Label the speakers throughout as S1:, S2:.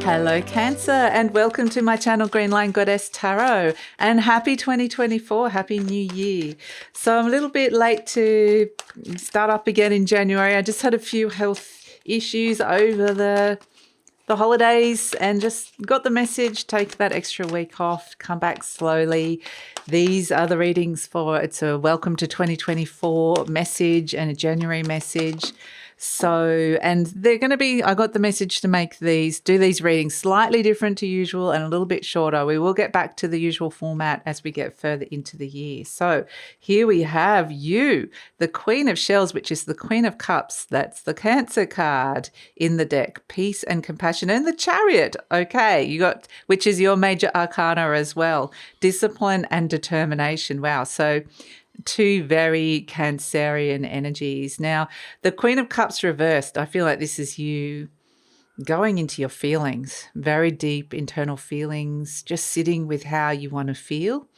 S1: Hello Cancer, and welcome to my channel GreenLion Goddess Tarot, and happy 2024, happy new year. So I'm a little bit late to start up again in January. I just had a few health issues over the holidays and just got the message, take that extra week off, come back slowly. These are the readings for, it's a welcome to 2024 message and a January message. So, and they're going to be, I got the message to do these readings slightly different to usual and a little bit shorter. We will get back to the usual format as we get further into the year. So here we have you, the Queen of Shells, which is the Queen of Cups. That's the Cancer card in the deck, peace and compassion, and the Chariot. Okay, you got, which is your major arcana as well, discipline and determination. Wow. So two very Cancerian energies. Now, the Queen of Cups reversed, I feel like this is you going into your feelings, very deep internal feelings, just sitting with how you want to feel,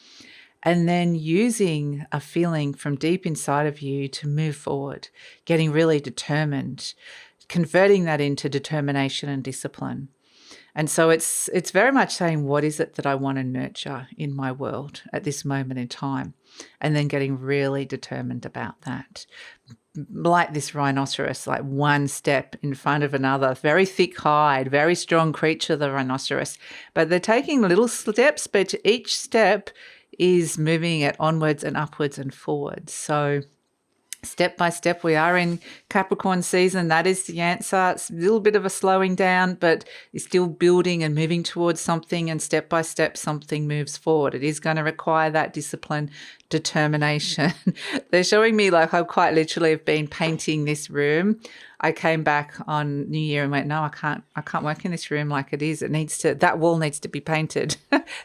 S1: and then using a feeling from deep inside of you to move forward, getting really determined, converting that into determination and discipline. And so it's very much saying, what is it that I want to nurture in my world at this moment in time? And then getting really determined about that. Like this rhinoceros, like one step in front of another, very thick hide, very strong creature, the rhinoceros. But they're taking little steps, but each step is moving it onwards and upwards and forwards. So step by step, we are in Capricorn season. That is the answer. It's a little bit of a slowing down, but you're still building and moving towards something, and step by step, something moves forward. It is going to require that discipline, determination. They're showing me like I quite literally have been painting this room. I came back on New Year and went, no, I can't work in this room like it is. That wall needs to be painted.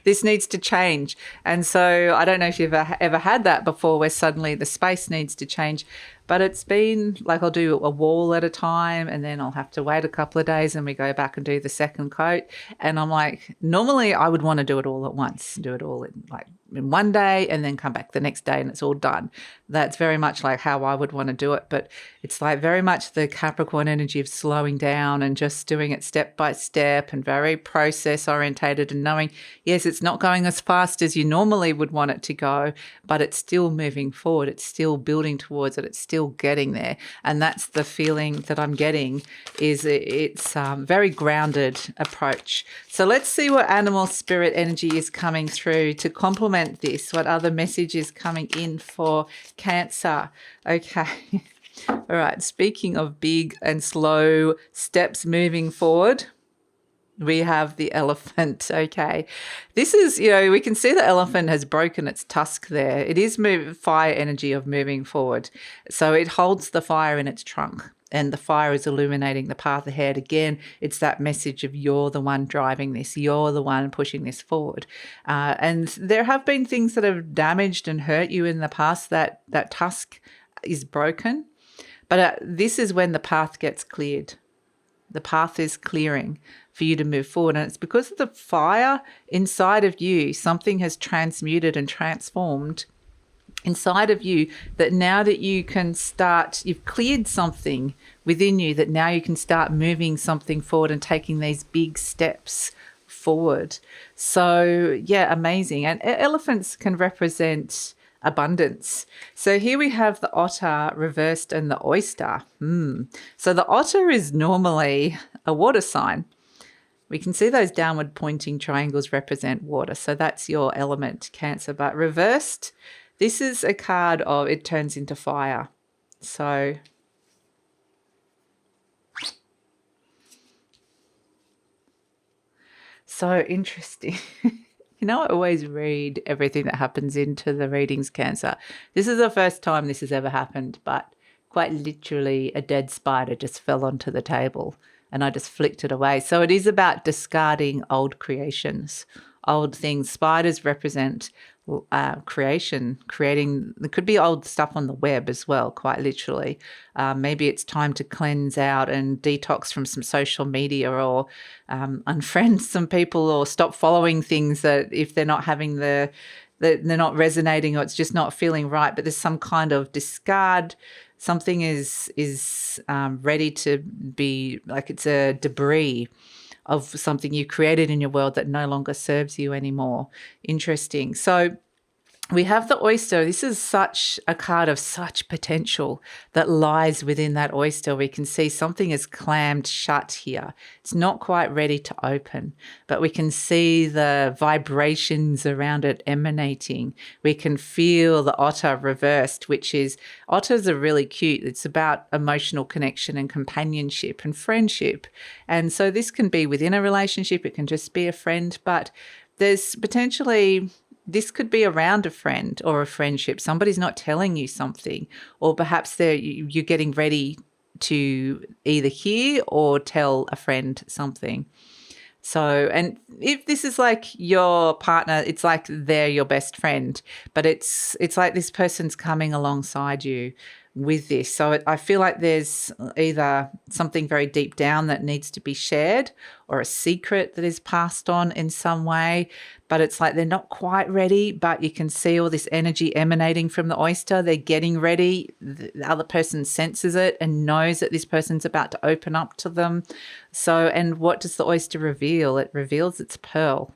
S1: This needs to change. And so I don't know if you've ever had that before, where suddenly the space needs to change. But it's been like I'll do a wall at a time, and then I'll have to wait a couple of days and we go back and do the second coat. And I'm like, normally I would want to do it all at once, do it all in one day and then come back the next day and it's all done. That's very much like how I would want to do it. But it's like very much the Capricorn energy of slowing down and just doing it step by step and very process orientated, and knowing, yes, it's not going as fast as you normally would want it to go, but it's still moving forward. It's still building towards it. It's still getting there. And that's the feeling that I'm getting, is it's very grounded approach. So let's see what animal spirit energy is coming through to complement this. What other message is coming in for Cancer? Okay. All right. Speaking of big and slow steps moving forward, we have the elephant. Okay. This is, we can see the elephant has broken its tusk there. It is fire energy of moving forward. So it holds the fire in its trunk, and the fire is illuminating the path ahead. Again, it's that message of you're the one driving this. You're the one pushing this forward. And there have been things that have damaged and hurt you in the past. That tusk is broken. But this is when the path gets cleared. The path is clearing for you to move forward. And it's because of the fire inside of you, something has transmuted and transformed inside of you, that now that you can start, you've cleared something within you, that now you can start moving something forward and taking these big steps forward. So yeah, amazing. And elephants can represent abundance. So here we have the otter reversed and the oyster. So the otter is normally a water sign. We can see those downward pointing triangles represent water. So that's your element, Cancer. But reversed, this is a card of, it turns into fire. So interesting. I always read everything that happens into the readings, Cancer. This is the first time this has ever happened, but quite literally a dead spider just fell onto the table and I just flicked it away. So it is about discarding old creations, old things. Spiders represent creating, there could be old stuff on the web as well, quite literally. Maybe it's time to cleanse out and detox from some social media, or unfriend some people, or stop following things that if they're not having they're not resonating, or it's just not feeling right, but there's some kind of discard. Something is ready to be, like it's a debris of something you created in your world that no longer serves you anymore. Interesting. So we have the oyster. This is such a card of such potential that lies within that oyster. We can see something is clammed shut here. It's not quite ready to open, but we can see the vibrations around it emanating. We can feel the otter reversed, which is, otters are really cute. It's about emotional connection and companionship and friendship. And so this can be within a relationship. It can just be a friend, but there's potentially, this could be around a friend or a friendship. Somebody's not telling you something, or perhaps you're getting ready to either hear or tell a friend something. So, and if this is like your partner, it's like they're your best friend, but it's like this person's coming alongside you with this. So I feel like there's either something very deep down that needs to be shared, or a secret that is passed on in some way, but it's like they're not quite ready, but you can see all this energy emanating from the oyster. They're getting ready. The other person senses it and knows that this person's about to open up to them. So, and what does the oyster reveal? It reveals its pearl.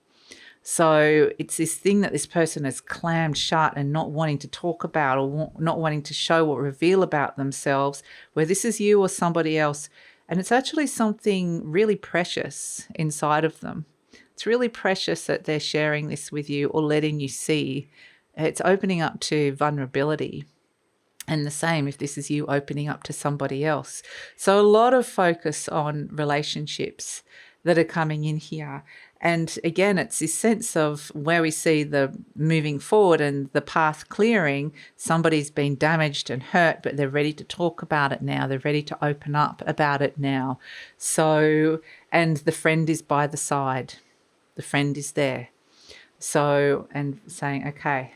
S1: So it's this thing that this person has clammed shut and not wanting to talk about, or not wanting to show or reveal about themselves, where this is you or somebody else. And it's actually something really precious inside of them. It's really precious that they're sharing this with you or letting you see. It's opening up to vulnerability. And the same if this is you opening up to somebody else. So a lot of focus on relationships that are coming in here. And again, it's this sense of where we see the moving forward and the path clearing. Somebody's been damaged and hurt, but they're ready to talk about it now. They're ready to open up about it now. So, and the friend is by the side. The friend is there. So, and saying, okay,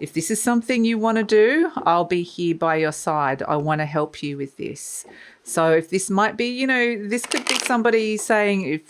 S1: if this is something you want to do, I'll be here by your side. I want to help you with this. So if this might be, this could be somebody saying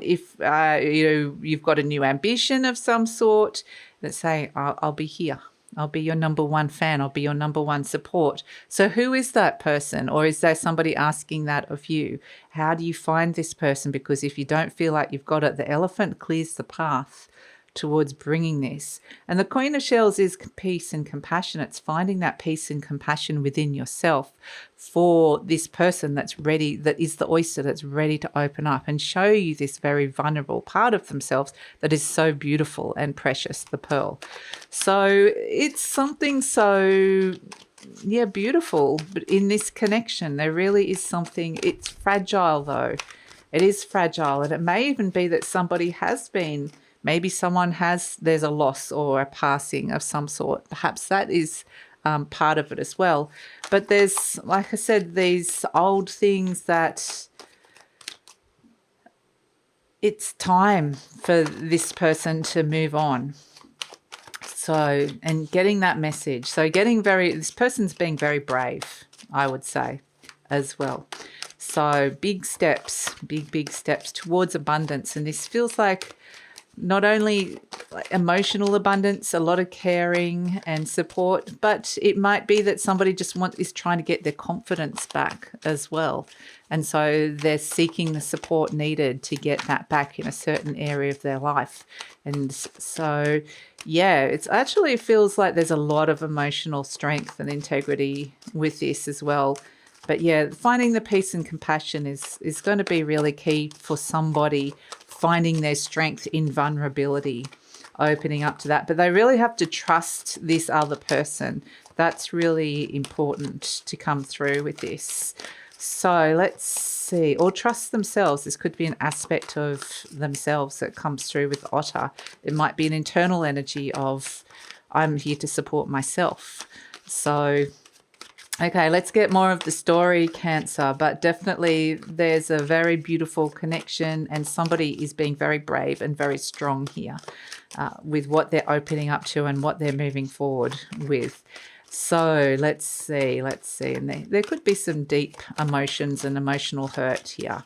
S1: if you've got a new ambition of some sort, let's say, I'll be here. I'll be your number one fan. I'll be your number one support. So who is that person? Or is there somebody asking that of you? How do you find this person? Because if you don't feel like you've got it, the elephant clears the path towards bringing this. And the Queen of Shells is peace and compassion. It's finding that peace and compassion within yourself for this person that's ready, that is the oyster that's ready to open up and show you this very vulnerable part of themselves that is so beautiful and precious, the pearl. So it's something so beautiful, but in this connection there really is something. It's fragile though. It is fragile, and it may even be that somebody has been, maybe there's a loss or a passing of some sort. Perhaps that is part of it as well. But there's, like I said, these old things that it's time for this person to move on. So, and getting that message. So this person's being very brave, I would say, as well. So big steps towards abundance. And this feels like not only emotional abundance, a lot of caring and support, but it might be that somebody just is trying to get their confidence back as well. And so they're seeking the support needed to get that back in a certain area of their life. And so, it actually feels like there's a lot of emotional strength and integrity with this as well. But finding the peace and compassion is going to be really key for somebody, finding their strength in vulnerability, opening up to that. But they really have to trust this other person. That's really important to come through with this. So let's see, or trust themselves. This could be an aspect of themselves that comes through with Otter. It might be an internal energy of, I'm here to support myself. So okay, let's get more of the story, Cancer, but definitely there's a very beautiful connection, and somebody is being very brave and very strong here with what they're opening up to and what they're moving forward with. So let's see. And there could be some deep emotions and emotional hurt here.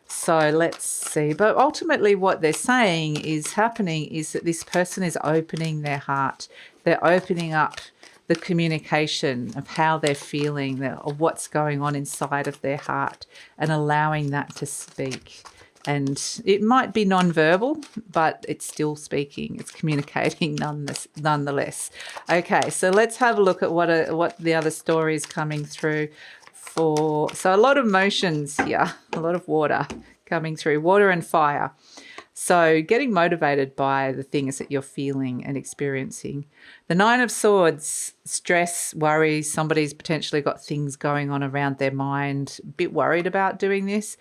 S1: So let's see. But ultimately what they're saying is happening is that this person is opening their heart. They're opening up the communication of how they're feeling, of what's going on inside of their heart, and allowing that to speak. And it might be non-verbal, but it's still speaking. It's communicating nonetheless. Okay, so let's have a look at what the other story is coming through for. So a lot of motions here, a lot of water coming through, water and fire. So getting motivated by the things that you're feeling and experiencing. The Nine of Swords, stress, worry. Somebody's potentially got things going on around their mind, a bit worried about doing this.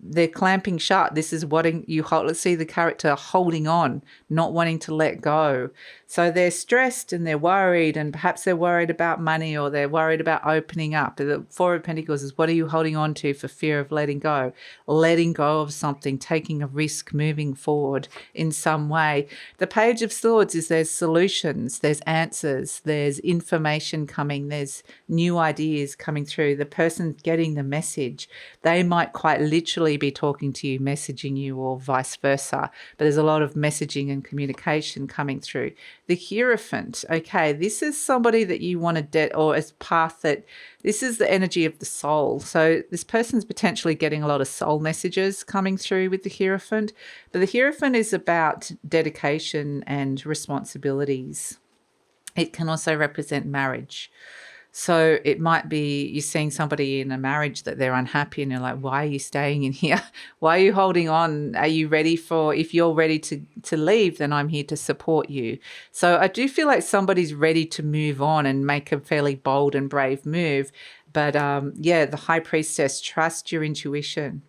S1: They're clamping shut. This is what you hold. Let's see the character holding on, not wanting to let go. So they're stressed and they're worried, and perhaps they're worried about money, or they're worried about opening up. The Four of Pentacles is, what are you holding on to for fear of letting go? Letting go of something, taking a risk, moving forward in some way. The Page of Swords is, there's solutions, there's answers, there's information coming, there's new ideas coming through. The person getting the message, they might quite literally be talking to you, messaging you, or vice versa. But there's a lot of messaging and communication coming through. The Hierophant, okay, this is somebody that you want to or as path that, this is the energy of the soul. So this person's potentially getting a lot of soul messages coming through with the Hierophant. But the Hierophant is about dedication and responsibilities. It can also represent marriage. So it might be you're seeing somebody in a marriage that they're unhappy, and you're like, why are you staying in here? Why are you holding on? Are you ready for, if you're ready to leave, then I'm here to support you. So I do feel like somebody's ready to move on and make a fairly bold and brave move. But yeah, the High Priestess, trust your intuition.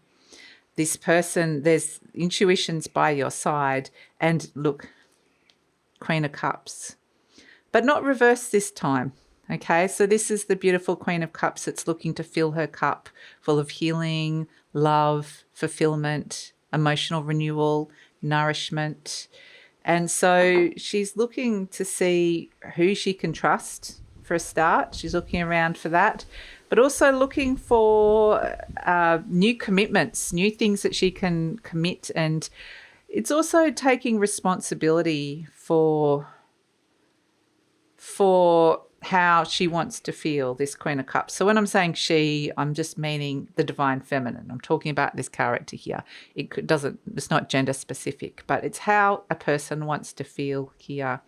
S1: This person, there's intuitions by your side. And look, Queen of Cups, but not reverse this time. Okay, so this is the beautiful Queen of Cups that's looking to fill her cup full of healing, love, fulfillment, emotional renewal, nourishment. And so she's looking to see who she can trust for a start. She's looking around for that, but also looking for new commitments, new things that she can commit. And it's also taking responsibility for how she wants to feel, this Queen of Cups. So when I'm saying she, I'm just meaning the divine feminine. I'm talking about this character here. It's not gender specific, but it's how a person wants to feel here.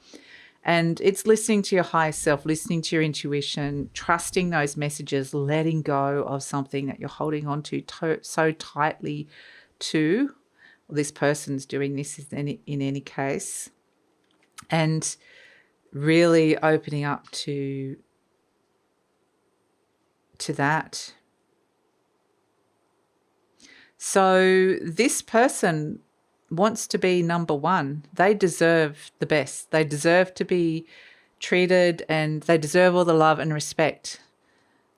S1: And it's listening to your higher self, listening to your intuition, trusting those messages, letting go of something that you're holding on to so tightly to. This person's doing this in any case. And really opening up to that. So this person wants to be number one. They deserve the best. They deserve to be treated, and they deserve all the love and respect.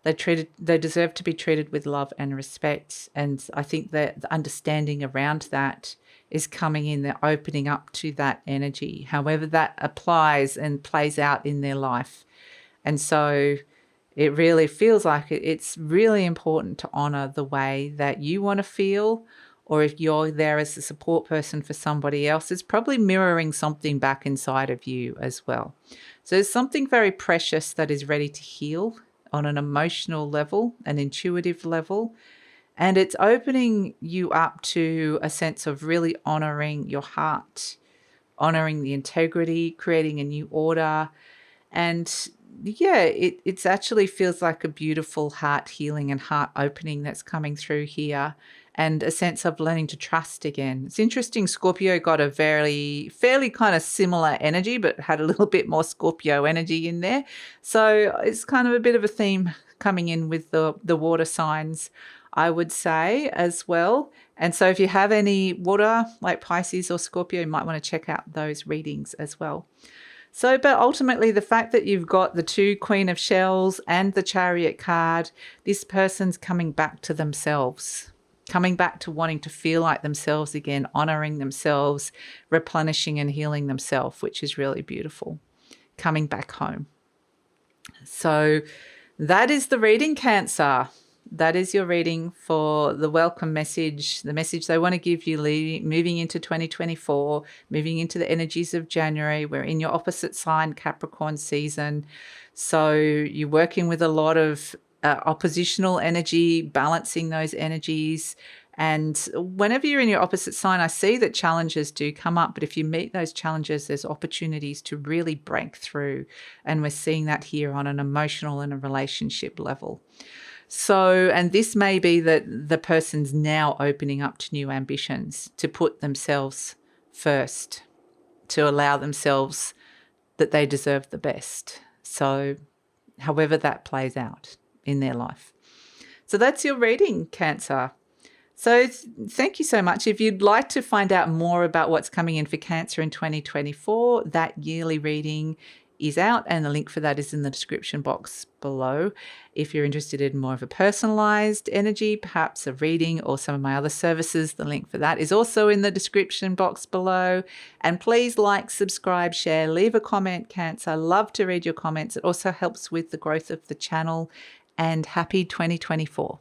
S1: They deserve to be treated with love and respect. And I think that the understanding around that is coming in. They're opening up to that energy, however that applies and plays out in their life. And so it really feels like it's really important to honor the way that you want to feel, or if you're there as a support person for somebody else, it's probably mirroring something back inside of you as well. So there's something very precious that is ready to heal on an emotional level, an intuitive level. And it's opening you up to a sense of really honoring your heart, honoring the integrity, creating a new order. And yeah, it actually feels like a beautiful heart healing and heart opening that's coming through here, and a sense of learning to trust again. It's interesting, Scorpio got a fairly kind of similar energy, but had a little bit more Scorpio energy in there. So it's kind of a bit of a theme coming in with the water signs, I would say, as well. And so if you have any water like Pisces or Scorpio, you might want to check out those readings as well. So, but ultimately the fact that you've got the 2 Queen of Shells and the Chariot card, this person's coming back to themselves, coming back to wanting to feel like themselves again, honoring themselves, replenishing and healing themselves, which is really beautiful, coming back home. So that is the reading, Cancer. That is your reading for the welcome message, the message they want to give you moving into 2024, moving into the energies of January. We're in your opposite sign, Capricorn season. So you're working with a lot of oppositional energy, balancing those energies. And whenever you're in your opposite sign, I see that challenges do come up. But if you meet those challenges, there's opportunities to really break through. And we're seeing that here on an emotional and a relationship level. So, and this may be that the person's now opening up to new ambitions, to put themselves first, to allow themselves that they deserve the best. So, however that plays out in their life. So that's your reading, Cancer. So thank you so much. If you'd like to find out more about what's coming in for Cancer in 2024, that yearly reading is out and the link for that is in the description box below. If you're interested in more of a personalized energy, perhaps a reading or some of my other services, the link for that is also in the description box below. And please like, subscribe, share, leave a comment, Cancer. I love to read your comments. It also helps with the growth of the channel. And happy 2024.